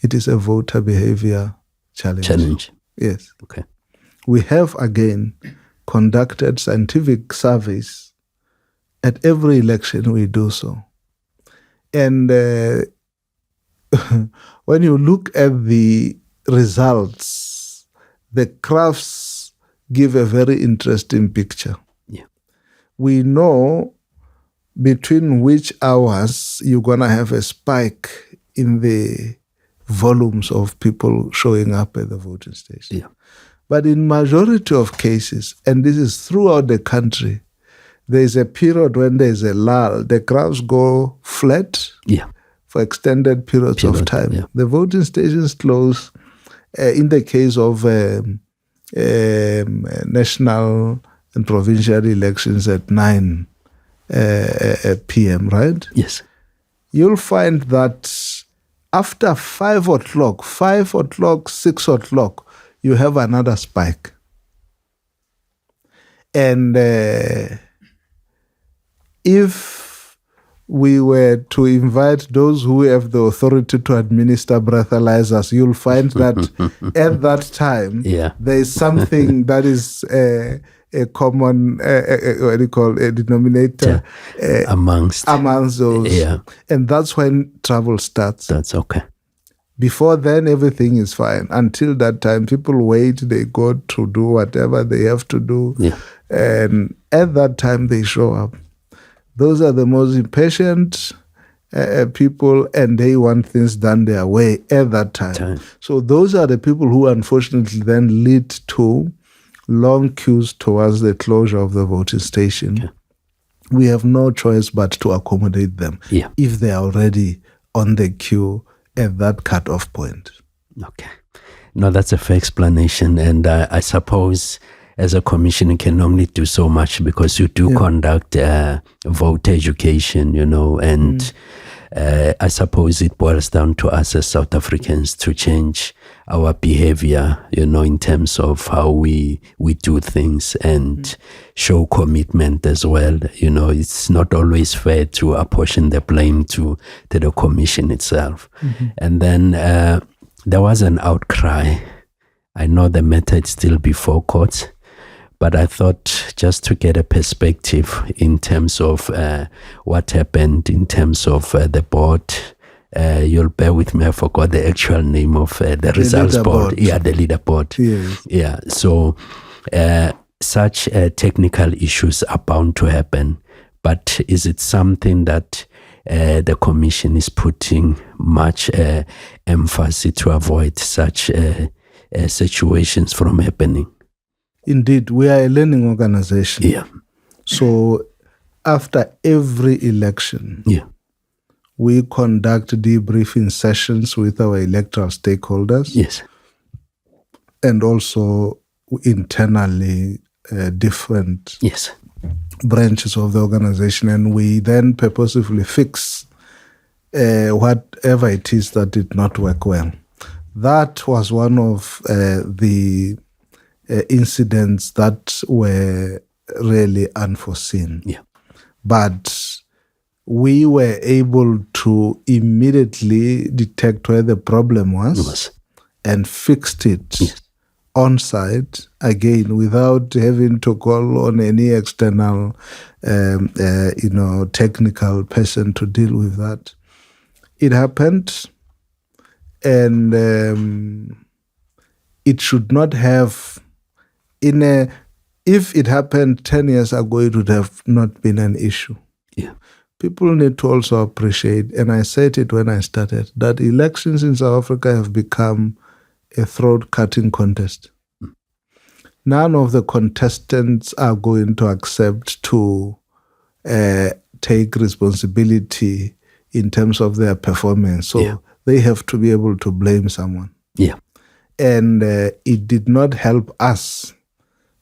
It is a voter behavior challenge. Yes. Okay. We have, again, conducted scientific surveys. At every election we do so. And when you look at the results, the graphs give a very interesting picture. Yeah. We know between which hours you're going to have a spike in the volumes of people showing up at the voting station. Yeah. But in majority of cases, and this is throughout the country, there is a period when there is a lull. The graphs go flat for extended periods of time. Yeah. The voting stations close in the case of national and provincial elections at 9 p.m., right? Yes. You'll find that after 5 o'clock, 6 o'clock, you have another spike. And if we were to invite those who have the authority to administer breathalyzers, you'll find that at that time, there is something that is a common, what do you call a denominator amongst those. Yeah. And that's when trouble starts. That's okay. Before then, everything is fine. Until that time, people wait, they go to do whatever they have to do. Yeah. And at that time, they show up. Those are the most impatient people, and they want things done their way at that time. So those are the people who unfortunately then lead to long queues towards the closure of the voting station. Okay. We have no choice but to accommodate them if they are already on the queue at that cutoff point. Okay. No, that's a fair explanation. And I suppose as a commission, you can only do so much because you do conduct voter education, and I suppose it boils down to us as South Africans to change our behavior, in terms of how we do things and show commitment as well. It's not always fair to apportion the blame to the commission itself. Mm-hmm. And then there was an outcry. I know the matter is still before courts, but I thought just to get a perspective in terms of what happened in terms of the board. You'll bear with me, I forgot the actual name of the results board. Yeah, the leaderboard. Yes. Yeah, so such technical issues are bound to happen. But is it something that the commission is putting much emphasis to avoid such situations from happening? Indeed, we are a learning organization. Yeah. So after every election, we conduct debriefing sessions with our electoral stakeholders. Yes. And also internally different branches of the organization. And we then purposefully fix whatever it is that did not work well. That was one of the incidents that were really unforeseen. Yeah. But we were able to immediately detect where the problem was and fixed it on site, again, without having to call on any external, technical person to deal with that. It happened, and it should not have, if it happened 10 years ago, it would have not been an issue. Yeah. People need to also appreciate, and I said it when I started, that elections in South Africa have become a throat-cutting contest. None of the contestants are going to accept to take responsibility in terms of their performance. So they have to be able to blame someone. Yeah. And it did not help us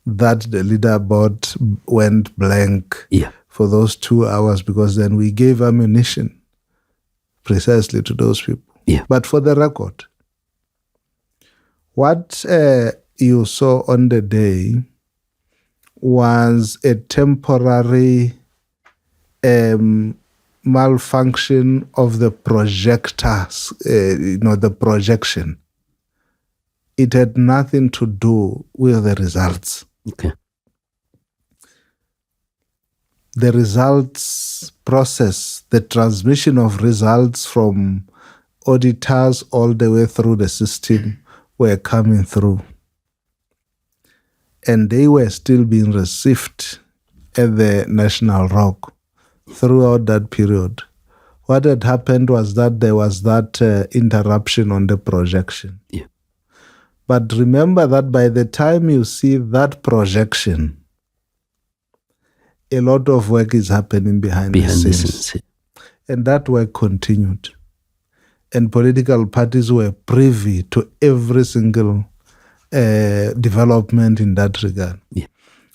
that the leaderboard went blank for those 2 hours, because then we gave ammunition precisely to those people. Yeah. But for the record, what you saw on the day was a temporary malfunction of the projectors, the projection. It had nothing to do with the results. Okay. The results process, the transmission of results from auditors all the way through the system were coming through. And they were still being received at the National Rock throughout that period. What had happened was that there was that interruption on the projection. Yeah. But remember that by the time you see that projection, a lot of work is happening behind the scenes. And that work continued. And political parties were privy to every single development in that regard. Yeah.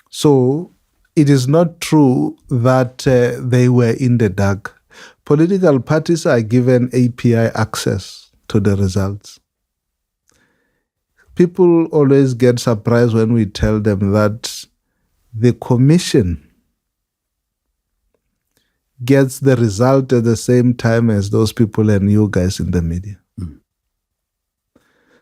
So it is not true that they were in the dark. Political parties are given API access to the results. People always get surprised when we tell them that the commission gets the result at the same time as those people and you guys in the media. Mm.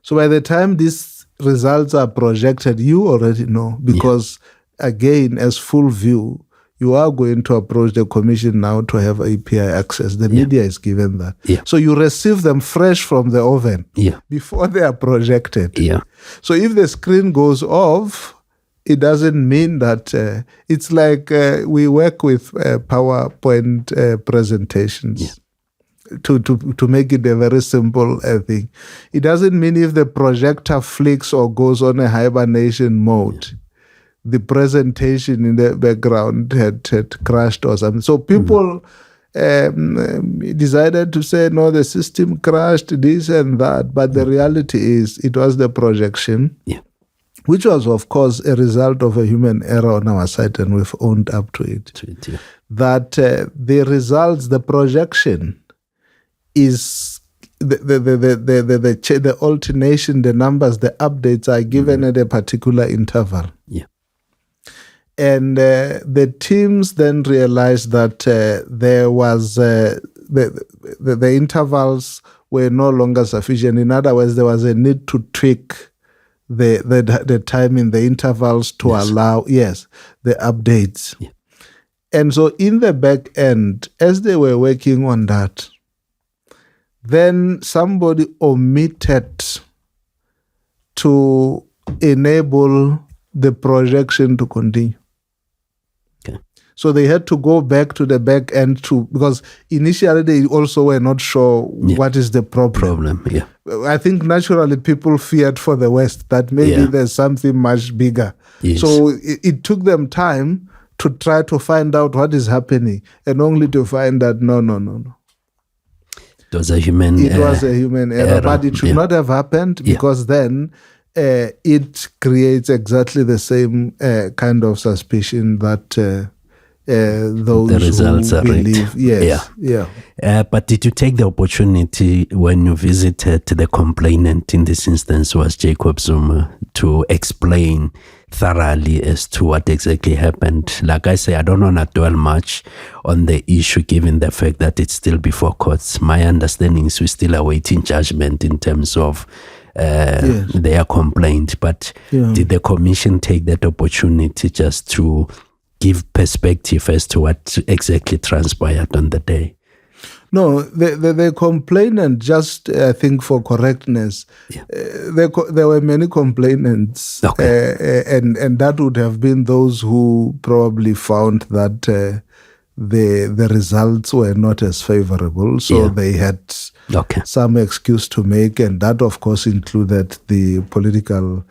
So by the time these results are projected, you already know, because again, as FullView, you are going to approach the commission now to have API access. The media is given that. Yeah. So you receive them fresh from the oven before they are projected. Yeah. So if the screen goes off, it doesn't mean that it's like we work with PowerPoint presentations to make it a very simple thing. It doesn't mean if the projector flicks or goes on a hibernation mode, the presentation in the background had crashed or something. So people decided to say, no, the system crashed, this and that. But the reality is it was the projection. Yeah. Which was, of course, a result of a human error on our side, and we've owned up to it. That the results, the projection is the alternation, the numbers, the updates are given at a particular interval. Yeah. And the teams then realized that there was the intervals were no longer sufficient. In other words, there was a need to tweak the time in the intervals to allow the updates. Yeah. And so in the back end, as they were working on that, then somebody omitted to enable the projection to continue. Okay. So they had to go back to the back end because initially they also were not sure what is the problem. Yeah. I think naturally people feared for the West that maybe there's something much bigger. Yes. So it took them time to try to find out what is happening, and only to find that no. It was a human error. But it should not have happened, because then it creates exactly the same kind of suspicion that those the results who are believe. right. But did you take the opportunity when you visited the complainant, in this instance was Jacob Zuma, to explain thoroughly as to what exactly happened? Like I say, I don't want to dwell much on the issue given the fact that it's still before courts. My understanding is we're still awaiting judgment in terms of their complaint. But did the commission take that opportunity just to give perspective as to what exactly transpired on the day? No, the complainant, just I think for correctness, there were many complainants, and that would have been those who probably found that the results were not as favorable, so they had some excuse to make, and that of course included the political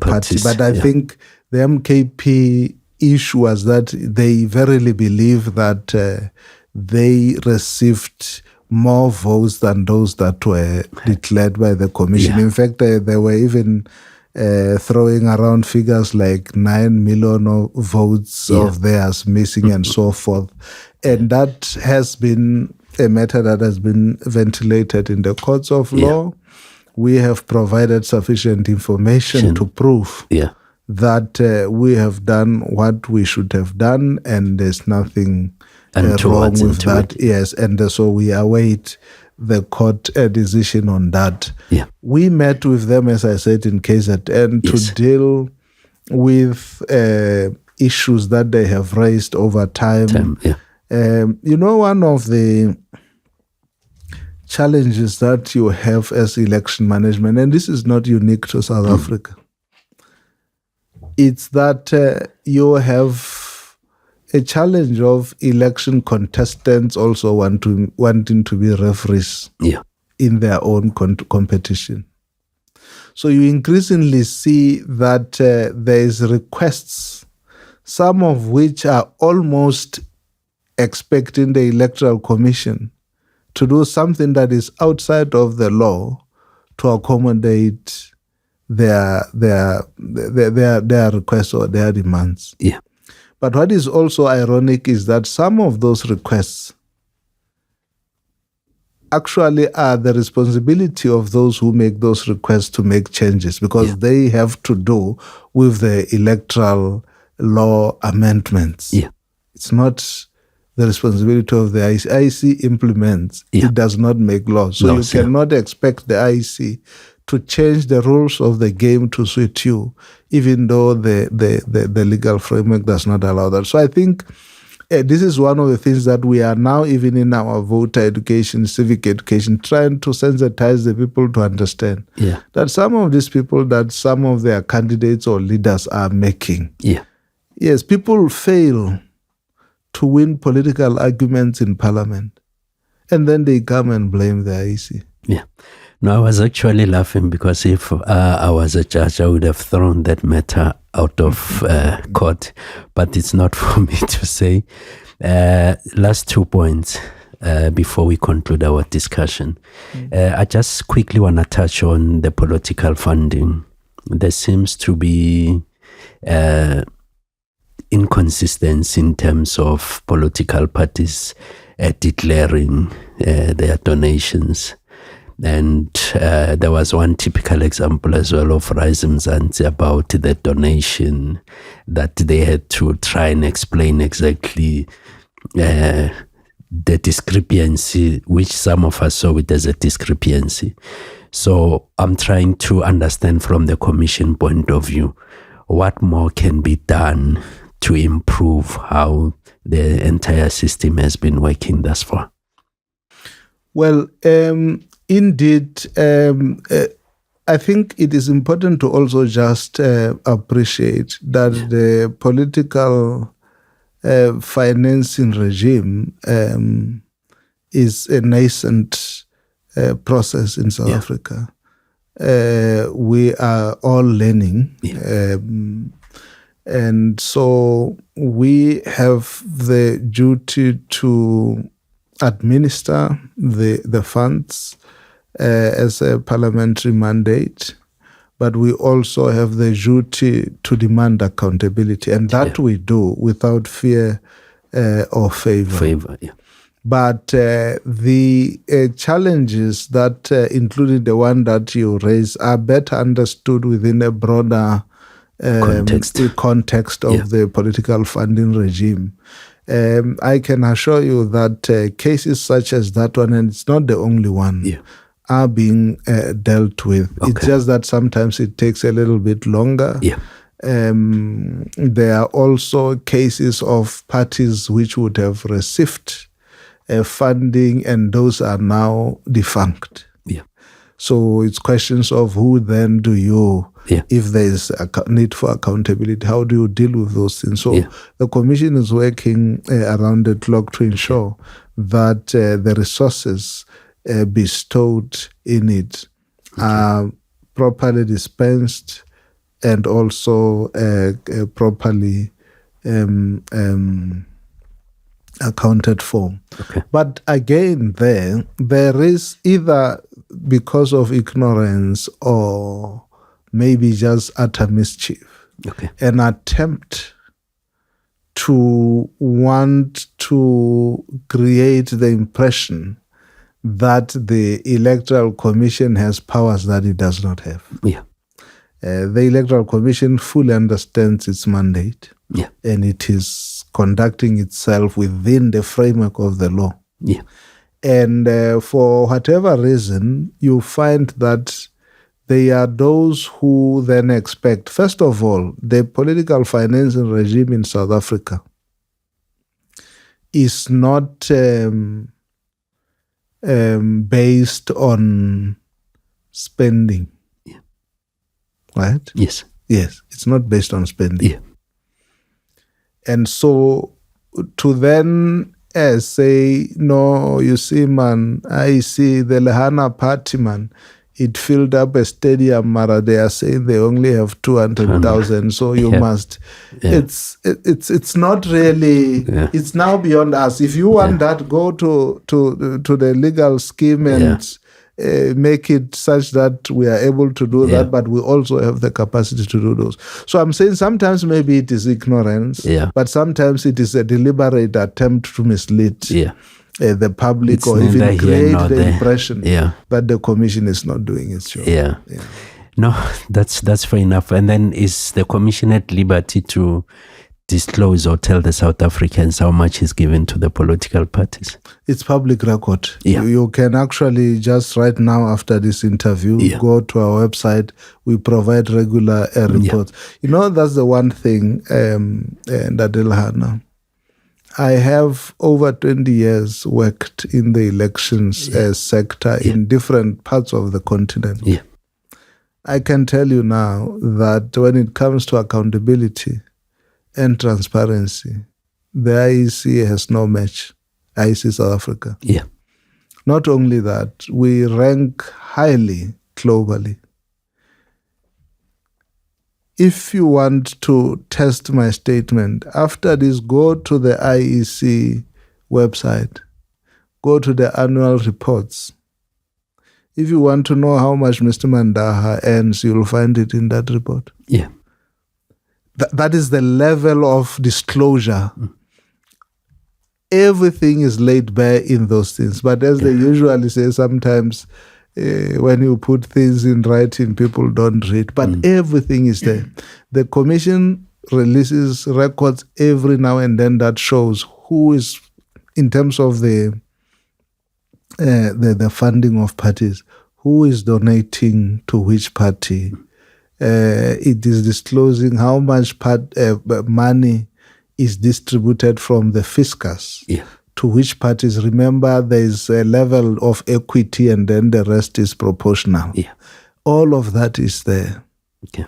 party. But I think the MKP issue was that they verily believe that they received more votes than those that were declared by the commission. In fact, they were even throwing around figures like 9 million votes of theirs missing and so forth. And that has been a matter that has been ventilated in the courts of law. We have provided sufficient information to prove that we have done what we should have done, and there's nothing and wrong with that. it. Yes, and so we await the court decision on that. Yeah. We met with them, as I said, in KZN to deal with issues that they have raised over time. One of the challenges that you have as election management, and this is not unique to South Africa, it's that you have a challenge of election contestants also wanting to be referees in their own competition. So you increasingly see that there is requests, some of which are almost expecting the Electoral Commission to do something that is outside of the law to accommodate their requests or their demands. Yeah. But what is also ironic is that some of those requests actually are the responsibility of those who make those requests to make changes, because they have to do with the electoral law amendments. Yeah. It's not the responsibility of the IEC. IEC implements. It does not make laws. So you cannot expect the IEC to change the rules of the game to suit you, even though the legal framework does not allow that. So I think this is one of the things that we are now, even in our voter education, civic education, trying to sensitize the people to understand that some of these people, that some of their candidates or leaders are making. Yes, people fail to win political arguments in parliament, and then they come and blame the IEC. No, I was actually laughing because if I was a judge, I would have thrown that matter out of court. But it's not for me to say. Last 2 points before we conclude our discussion. I just quickly want to touch on the political funding. There seems to be inconsistency in terms of political parties declaring their donations. And there was one typical example as well of Rise Mzansi about the donation that they had to try and explain exactly the discrepancy, which some of us saw it as a discrepancy. So I'm trying to understand from the Commission point of view, what more can be done to improve how the entire system has been working thus far? Well, indeed, I think it is important to also just appreciate that the political financing regime is a nascent process in South Africa. We are all learning. And so we have the duty to administer the funds as a parliamentary mandate, but we also have the duty to demand accountability, and that we do without fear or favor. But the challenges that, including the one that you raise, are better understood within a broader context of the political funding regime. I can assure you that cases such as that one, and it's not the only one, are being dealt with. It's just that sometimes it takes a little bit longer. There are also cases of parties which would have received funding, and those are now defunct. So it's questions of who then do you, if there is a need for accountability, how do you deal with those things? So the Commission is working around the clock to ensure that the resources bestowed in it are properly dispensed and also properly accounted for. But again, there is, either because of ignorance or maybe just utter mischief, an attempt to want to create the impression that the Electoral Commission has powers that it does not have. The Electoral Commission fully understands its mandate, and it is conducting itself within the framework of the law. Yeah. And for whatever reason, you find that they are those who then expect, first of all, the political financing regime in South Africa is not based on spending. Right? Yes. Yes, it's not based on spending. Yeah. And so to then say, no, you see, man, I see the Lehana party, man, it filled up a stadium, Mara. They are saying they only have 200,000, so you must. Yeah. It's not really. Yeah. It's now beyond us. If you want that, go to the legal scheme and make it such that we are able to do that, but we also have the capacity to do those. So I'm saying sometimes maybe it is ignorance, but sometimes it is a deliberate attempt to mislead the public, or even create the impression that the commission is not doing its job. Yeah. No, that's fair enough. And then is the commission at liberty to disclose or tell the South Africans how much is given to the political parties? It's public record. Yeah. You can actually just right now after this interview, go to our website. We provide regular reports. You know, that's the one thing, Lehana. I have over 20 years worked in the elections sector in different parts of the continent. Yeah. I can tell you now that when it comes to accountability and transparency, the IEC has no match. IEC South Africa. Yeah. Not only that, we rank highly globally. If you want to test my statement, after this, go to the IEC website, go to the annual reports. If you want to know how much Mr. Mandaha earns, you'll find it in that report. Yeah. That is the level of disclosure. Everything is laid bare in those things. But as they usually say, sometimes when you put things in writing, people don't read. But everything is there. The commission releases records every now and then that shows who is, in terms of the funding of parties, who is donating to which party. It is disclosing how much money is distributed from the fiscus to which parties. Remember, there is a level of equity and then the rest is proportional. Yeah. All of that is there,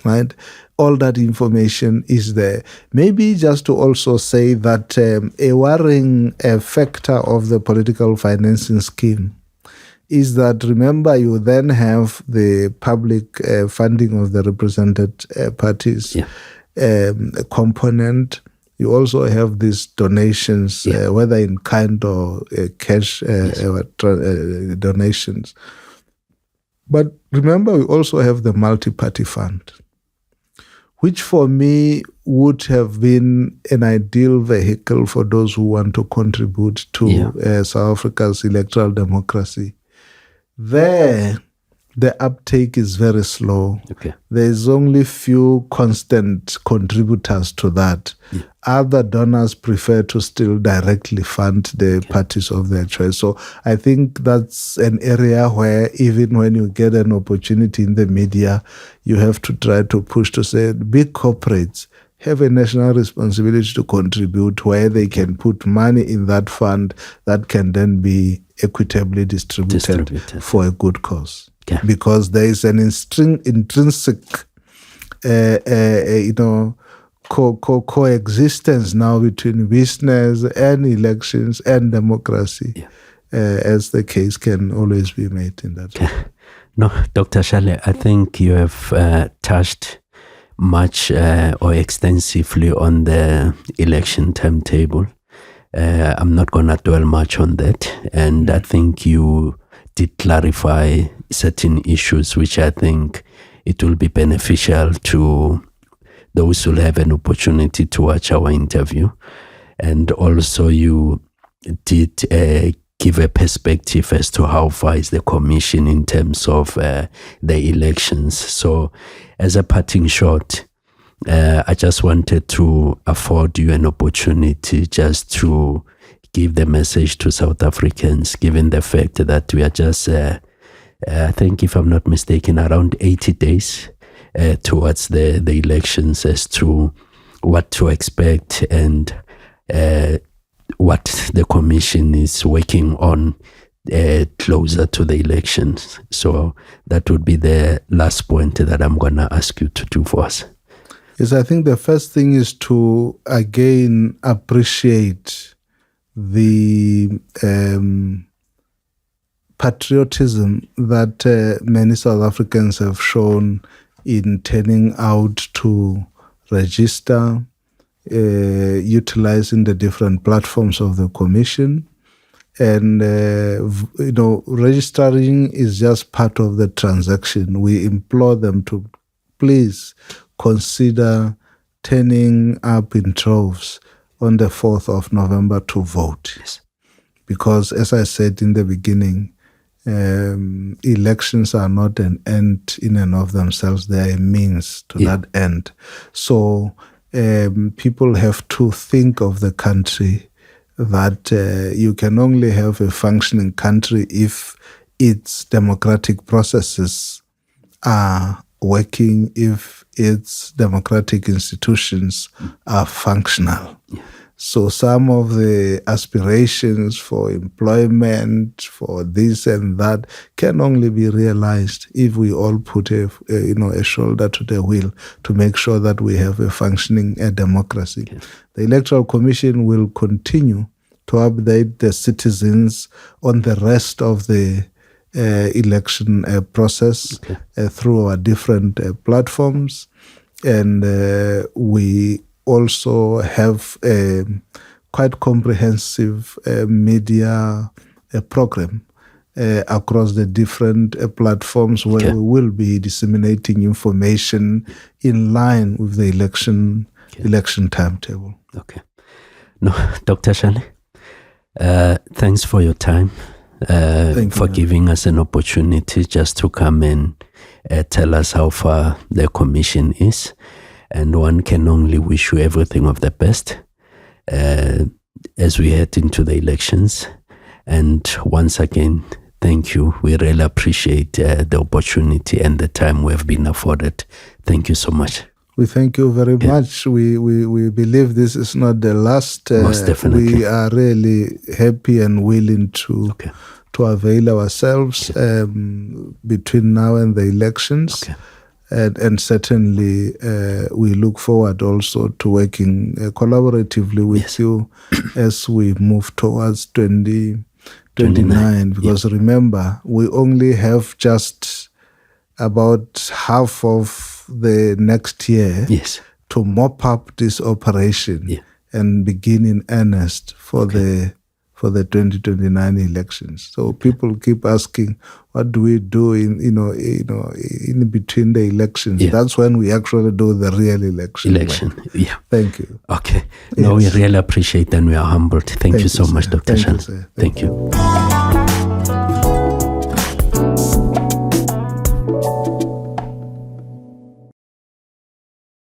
right? All that information is there. Maybe just to also say that a worrying factor of the political financing scheme is that, remember, you then have the public funding of the represented parties component. You also have these donations, whether in kind or cash donations. But remember, we also have the multi-party fund, which for me would have been an ideal vehicle for those who want to contribute to South Africa's electoral democracy. There, the uptake is very slow. Okay. There's only few constant contributors to that. Yeah. Other donors prefer to still directly fund the parties of their choice. So I think that's an area where even when you get an opportunity in the media, you have to try to push to say big corporates have a national responsibility to contribute where they can put money in that fund that can then be equitably distributed for a good cause. Okay. Because there is an intrinsic, coexistence now between business and elections and democracy, as the case can always be made in that way. No, Dr. Shale, I think you have touched much or extensively on the election timetable. I'm not going to dwell much on that. And I think you did clarify certain issues, which I think it will be beneficial to those who have an opportunity to watch our interview. And also you did give a perspective as to how far is the commission in terms of the elections. So as a parting shot, I just wanted to afford you an opportunity just to give the message to South Africans, given the fact that we are just, I think if I'm not mistaken, around 80 days towards the elections, as to what to expect and what the commission is working on closer to the elections. So that would be the last point that I'm going to ask you to do for us. Yes, I think the first thing is to again appreciate the patriotism that many South Africans have shown in turning out to register, utilizing the different platforms of the commission. And, registering is just part of the transaction. We implore them to please consider turning up in droves on the 4th of November to vote. Yes. Because, as I said in the beginning, elections are not an end in and of themselves. They are a means to that end. So people have to think of the country that you can only have a functioning country if its democratic processes are working, if its democratic institutions are functional. Yeah. So some of the aspirations for employment, for this and that, can only be realized if we all put a shoulder to the wheel to make sure that we have a functioning democracy. Okay. The Electoral Commission will continue to update the citizens on the rest of the election process through our different platforms, and we also have a quite comprehensive media program across the different platforms where we will be disseminating information in line with the election timetable. Okay. No, Dr. Shale, thanks for your time, for giving us an opportunity just to come and tell us how far the commission is. And one can only wish you everything of the best as we head into the elections. And once again, thank you. We really appreciate the opportunity and the time we have been afforded. Thank you so much. We thank you very much. We believe this is not the last. Most definitely. We are really happy and willing to avail ourselves between now and the elections. Okay. And certainly we look forward also to working collaboratively with you as we move towards 2029. Because remember, we only have just about half of the next year to mop up this operation and begin in earnest for the 2029 elections. So people keep asking, what do we do in between the elections? That's when we actually do the real election. Thank you. Okay. No, we really appreciate and we are humbled. Thank you so much, Dr. Shale. Thank you.